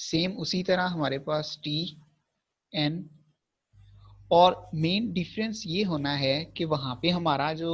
Same उसी तरह हमारे पास टी एन, और मेन डिफरेंस ये होना है कि वहां पे हमारा जो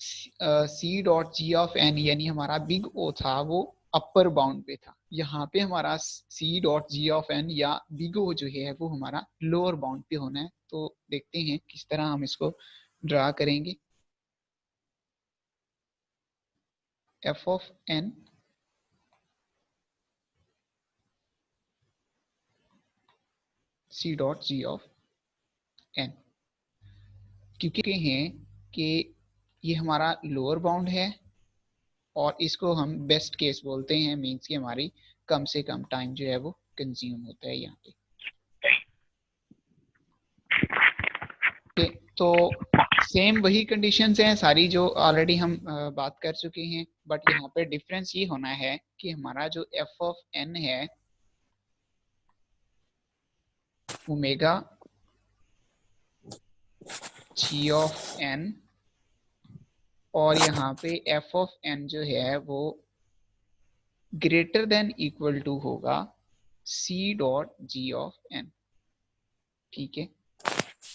C dot G of N यानी हमारा बिग ओ था वो अपर बाउंड पे था। यहाँ पे हमारा C dot G of N या बिग ओ जो है वो हमारा लोअर बाउंड पे होना है। तो देखते हैं किस तरह हम इसको ड्रा करेंगे। F of N C dot G of N, क्योंकि हैं कि ये हमारा लोअर बाउंड है और इसको हम बेस्ट केस बोलते हैं, मीन्स कि हमारी कम से कम टाइम जो है वो कंज्यूम होता है यहाँ पे। तो सेम वही कंडीशंस हैं सारी जो ऑलरेडी हम बात कर चुके हैं, बट यहाँ पे डिफरेंस ये होना है कि हमारा जो एफ ऑफ एन है ओमेगा जी ऑफ एन, और यहाँ पे एफ ऑफ एन जो है वो ग्रेटर देन इक्वल टू होगा C dot G of N. ठीक है,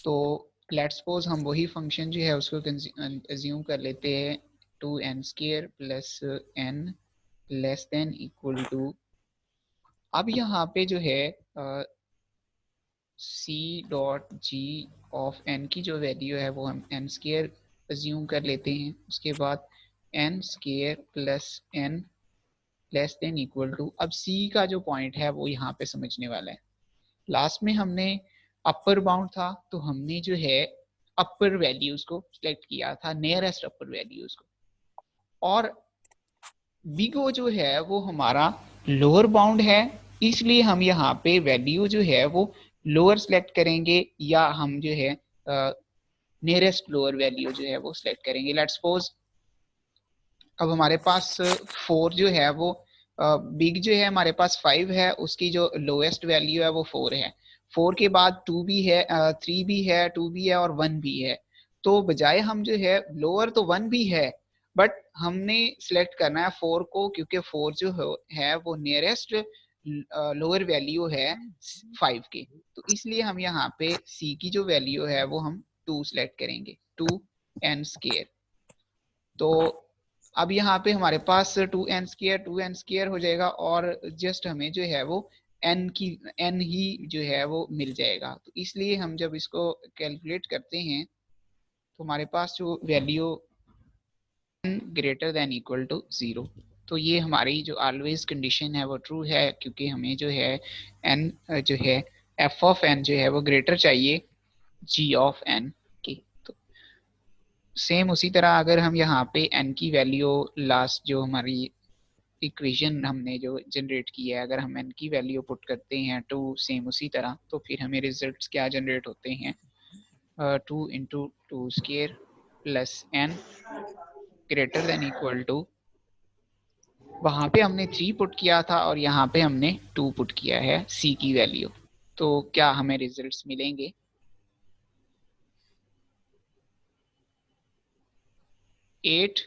तो लेट्स सपोज हम वही फंक्शन जो है उसको एज्यूम कर लेते हैं, 2n² plus n less than equal to, अब यहाँ पे जो है C dot G of N की जो वैल्यू है वो हम n² एज्यूम कर लेते हैं। उसके बाद n² plus n less than equal to, अब c का जो पॉइंट है वो यहाँ पे समझने वाला है। लास्ट में हमने अपर बाउंड था तो हमने जो है अपर वैल्यूज को सिलेक्ट किया था, नियरेस्ट अपर वैल्यूज को, और बिग ओ जो है वो हमारा लोअर बाउंड है, इसलिए हम यहाँ पे वैल्यू जो है वो लोअर सिलेक्ट करेंगे या हम जो है नियरेस्ट लोअर वैल्यू जो है वो सिलेक्ट करेंगे। लेट्स सपोज अब हमारे पास 4 जो है वो बिग जो है हमारे पास 5 है, उसकी जो लोएस्ट वैल्यू है वो 4 है। 4 के बाद 2 भी है, 3 भी है, 2 भी है और 1 भी है। तो बजाय हम जो है लोअर तो 1 भी है, बट हमने सिलेक्ट करना है 4 को, क्योंकि 4 जो है वो नियरेस्ट लोअर वैल्यू है 5 के। तो इसलिए हम यहाँ पे c की जो वैल्यू है वो हम 2 सिलेक्ट करेंगे, 2n²। तो अब यहाँ पे हमारे पास 2n² हो जाएगा और जस्ट हमें जो है वो n ही जो है वो मिल जाएगा। तो इसलिए हम जब इसको कैलकुलेट करते हैं तो हमारे पास जो value n greater than equal to 0, तो ये हमारी जो ऑलवेज कंडीशन है वो ट्रू है, क्योंकि हमें जो है n जो है f ऑफ n जो है वो ग्रेटर चाहिए g ऑफ n की। तो सेम उसी तरह अगर हम यहाँ पे n की वैल्यू लास्ट जो हमारी इक्वेशन हमने जो जनरेट की है, अगर हम n की वैल्यू पुट करते हैं 2, सेम उसी तरह, तो फिर हमें रिजल्ट्स क्या जनरेट होते हैं, 2 into 2² plus n greater than equal to, वहां पे हमने 3 पुट किया था और यहाँ पे हमने 2 पुट किया है c की वैल्यू। तो क्या हमें रिजल्ट्स मिलेंगे, 8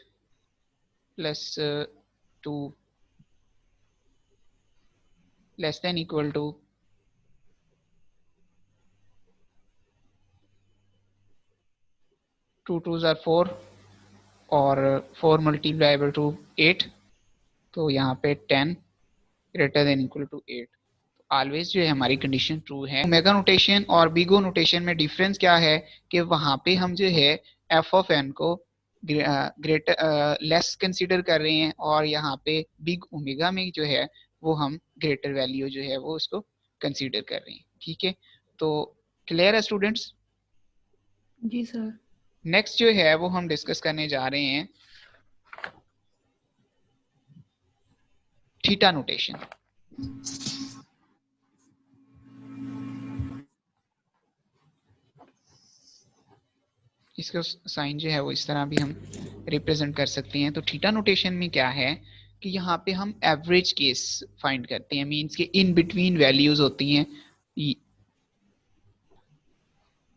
plus 2 less than equal to 2 2s are 4 और 4 मल्टीप्लाई बाई 2 8, तो यहाँ पे 10 greater than equal to 8। Always जो है हमारी कंडीशन ट्रू है। ओमेगा नोटेशन और बिग ओ नोटेशन में डिफरेंस क्या है कि वहां पे हम जो है एफ ऑफ एन को ग्रेटर लेस कंसीडर कर रहे हैं, और यहाँ पे बिग ओमेगा में जो है वो हम ग्रेटर वैल्यू जो है वो उसको कंसीडर कर रहे हैं। ठीक है, तो क्लियर है स्टूडेंट्स? जी सर। नेक्स्ट जो है वो हम डिस्कस करने जा रहे हैं थीटा नोटेशन। इसका साइन जो है वो इस तरह भी हम रिप्रेजेंट कर सकते हैं। तो थीटा नोटेशन में क्या है कि यहाँ पे हम एवरेज केस फाइंड करते हैं, मींस के इन बिटवीन वैल्यूज होती हैं।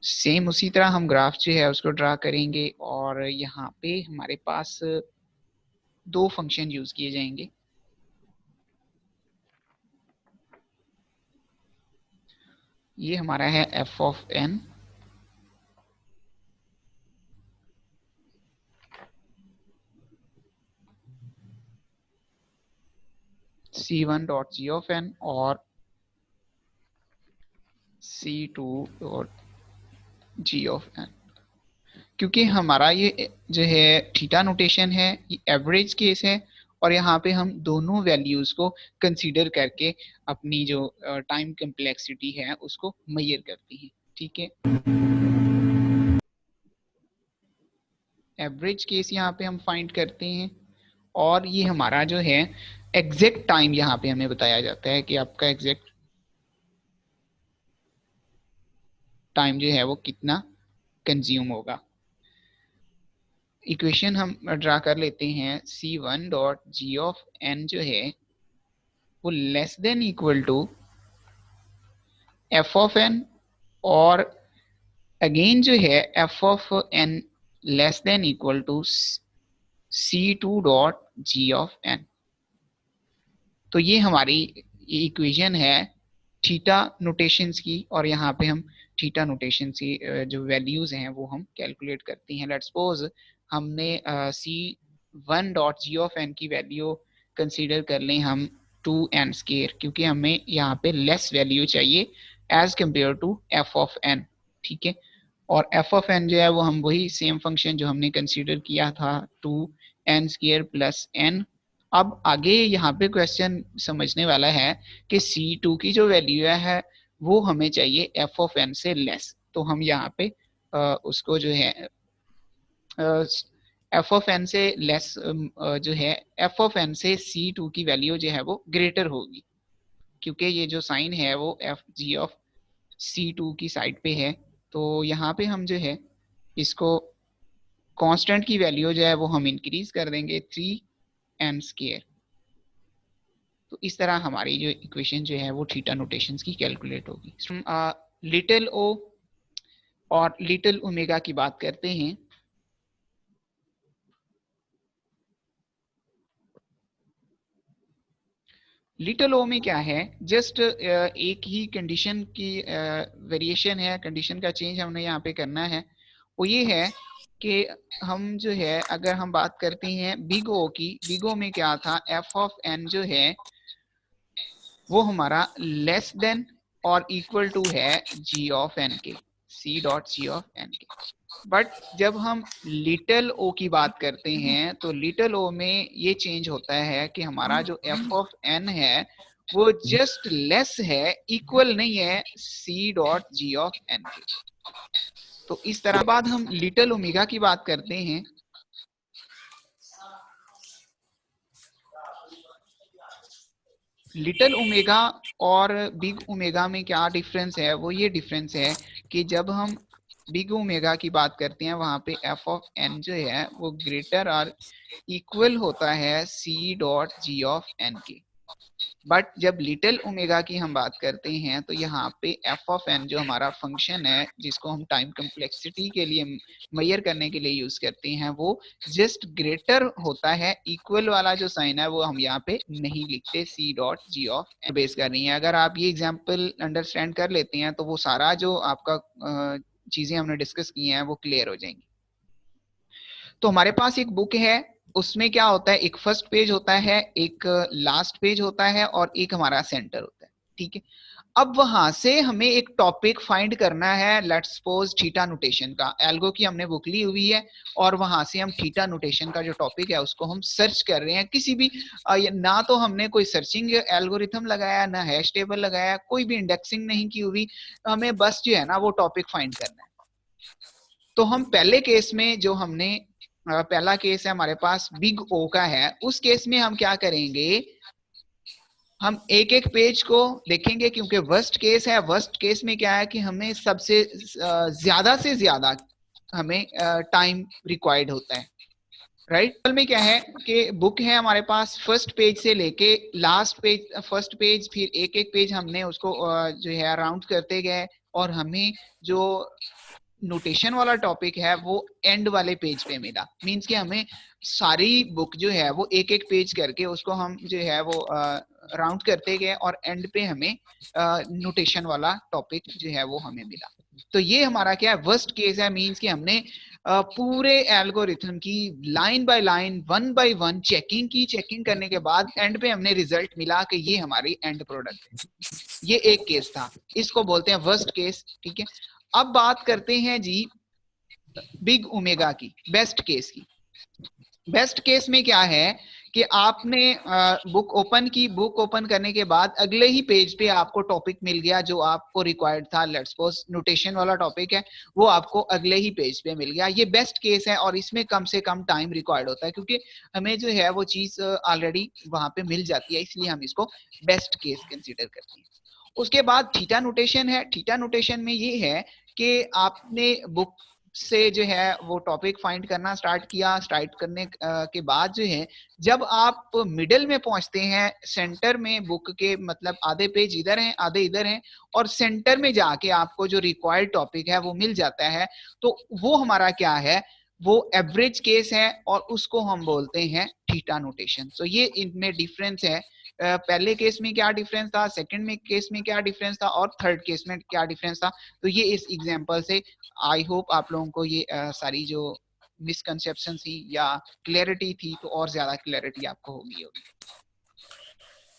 सेम उसी तरह हम ग्राफ जो है उसको ड्रा करेंगे और यहाँ पे हमारे पास 2 फंक्शन यूज किए जाएंगे। ये हमारा है F of N, C1 dot G of N और C2 dot G of N. क्योंकि हमारा ये जो है थीटा नोटेशन है, ये एवरेज केस है, और यहाँ पे हम दोनों वैल्यूज को कंसीडर करके अपनी जो टाइम कम्प्लेक्सिटी है उसको मेजर करती हैं। ठीक है, एवरेज केस यहाँ पे हम फाइंड करते हैं, और ये हमारा जो है एग्जैक्ट टाइम यहाँ पे हमें बताया जाता है कि आपका एग्जैक्ट टाइम जो है वो कितना कंज्यूम होगा। इक्वेशन हम ड्रा कर लेते हैं, C1 dot G of N जो है वो less than equal to F of N, और अगेन जो है F of N less than equal to C2 dot G of N. तो ये हमारी इक्वेशन है थीटा नोटेशंस की, और यहाँ पे हम थीटा नोटेशन की जो वैल्यूज हैं वो हम कैलकुलेट करते हैं। लेट्स सपोज हमने C1 dot G of N की वैल्यू कंसीडर कर लें हम 2n स्केयर, क्योंकि हमें यहाँ पे लेस वैल्यू चाहिए as compare to F of N. ठीक है, और एफ ऑफ एन जो है वो हम वही सेम फंक्शन जो हमने कंसीडर किया था 2n स्केयर प्लस n। अब आगे यहाँ पे क्वेश्चन समझने वाला है कि C2 की जो वैल्यू है वो हमें चाहिए एफ ऑफ एन से लेस। तो हम यहाँ पे उसको जो है एफ ऑफ एन से लेस जो है एफ ऑफ एन से C2 की वैल्यू जो है वो ग्रेटर होगी, क्योंकि ये जो साइन है वो एफ जी ऑफ C2 की साइड पे है। तो यहाँ पे हम जो है इसको कांस्टेंट की वैल्यू जो है वो हम इंक्रीज कर देंगे 3n स्केयर। तो इस तरह हमारी जो इक्वेशन जो है वो थीटा नोटेशंस की कैलकुलेट होगी। लिटिल ओ और लिटिल ओमेगा की बात करते हैं। लिटिल ओ में क्या है, जस्ट एक ही कंडीशन की वेरिएशन है, कंडीशन का चेंज हमने यहाँ पे करना है। वो ये है कि हम जो है अगर हम बात करते हैं बिग ओ की, बिग ओ में क्या था, एफ ऑफ एन जो है वो हमारा लेस देन और इक्वल टू है जी ऑफ एन के, C dot G of N के। बट जब हम लिटिल ओ की बात करते हैं तो लिटिल ओ में ये चेंज होता है कि हमारा जो एफ ऑफ एन है वो जस्ट लेस है, इक्वल नहीं है C dot G of N के। तो इस तरह बाद हम लिटिल ओमेगा की बात करते हैं। लिटिल ओमेगा और बिग ओमेगा में क्या डिफरेंस है, वो ये डिफरेंस है कि जब हम बिग ओमेगा की बात करते हैं वहां पे एफ ऑफ एन जो है वो ग्रेटर और इक्वल होता है C dot G of N के। बट जब लिटिल ओमेगा की हम बात करते हैं तो यहाँ पे एफ ऑफ एन जो हमारा फंक्शन है जिसको हम टाइम कम्प्लेक्सिटी के लिए मेजर करने के लिए यूज करते हैं वो जस्ट ग्रेटर होता है, इक्वल वाला जो साइन है वो हम यहाँ पे नहीं लिखते C dot G of N base कर रही है। अगर आप ये एग्जाम्पल अंडरस्टैंड कर लेते हैं तो वो सारा जो आपका चीजें हमने डिस्कस की हैं वो क्लियर हो जाएंगी। तो हमारे पास एक बुक है, उसमें क्या होता है, एक फर्स्ट पेज होता है, एक लास्ट पेज होता है, और एक हमारा सेंटर होता है। ठीक है, अब वहां से हमें एक टॉपिक फाइंड करना है, लेट्स सपोज थीटा नोटेशन का। एल्गो की हमने बुक ली हुई है और वहां से हम थीटा नोटेशन का जो टॉपिक है उसको हम सर्च कर रहे हैं। किसी भी ना तो हमने कोई सर्चिंग एल्गोरिथम लगाया, ना हैश टेबल लगाया, कोई भी इंडेक्सिंग नहीं की हुई, हमें बस जो है ना वो टॉपिक फाइंड करना है। तो हम पहले केस में जो हमने पहला केस है हमारे पास बिग ओ का है, उस केस में हम क्या करेंगे, हम एक एक पेज को देखेंगे, क्योंकि वर्स्ट केस है। वर्स्ट केस में क्या है कि हमें सबसे ज्यादा से ज्यादा हमें टाइम रिक्वायर्ड होता है, राइट। में क्या है कि बुक है हमारे पास, फर्स्ट पेज से लेके लास्ट पेज, फर्स्ट पेज फिर एक एक पेज हमने उसको जो है राउंड करते गए, और हमें जो नोटेशन वाला टॉपिक है वो एंड वाले पेज पे मिला, मींस कि हमें सारी बुक जो है वो एक एक पेज करके उसको हम जो है वो राउंड करते गए और एंड पे हमें नोटेशन वाला टॉपिक जो है वो हमें मिला। तो ये हमारा क्या है, वर्स्ट केस है, मींस कि हमने पूरे एल्गोरिथम की line by line, one by one checking की, चेकिंग करने के बाद एंड पे हमने रिजल्ट मिला कि ये हमारी एंड प्रोडक्ट है। ये एक केस था, इसको बोलते हैं वर्स्ट केस, ठीक है। अब बात करते हैं जी बिग ओमेगा की, बेस्ट केस की। बेस्ट केस में क्या है कि आपने बुक ओपन की, बुक ओपन करने के बाद अगले ही पेज पे आपको टॉपिक मिल गया जो आपको रिक्वायर्ड था, लेट्स सपोज नोटेशन वाला टॉपिक है, वो आपको अगले ही पेज पे मिल गया। ये बेस्ट केस है और इसमें कम से कम टाइम रिक्वायर्ड होता है क्योंकि हमें जो है वो चीज ऑलरेडी वहां पे मिल जाती है, इसलिए हम इसको बेस्ट केस कंसीडर करते हैं। उसके बाद थीटा नोटेशन है। थीटा नोटेशन में ये है कि आपने बुक से जो है वो टॉपिक फाइंड करना स्टार्ट किया, स्टार्ट करने के बाद जो है जब आप मिडिल में पहुंचते हैं, सेंटर में बुक के, मतलब आधे पेज इधर हैं आधे इधर हैं, और सेंटर में जाके आपको जो रिक्वायर्ड टॉपिक है वो मिल जाता है, तो वो हमारा क्या है, वो एवरेज केस है और उसको हम बोलते हैं थीटा नोटेशन। तो ये इनमें डिफरेंस है, पहले केस में क्या डिफरेंस था, सेकंड में केस में क्या डिफरेंस था, और थर्ड केस में क्या डिफरेंस था। तो ये इस एग्जांपल से आई होप आप लोगों को ये सारी जो मिसकंसेप्शन थी या क्लैरिटी थी तो और ज्यादा क्लैरिटी आपको होगी।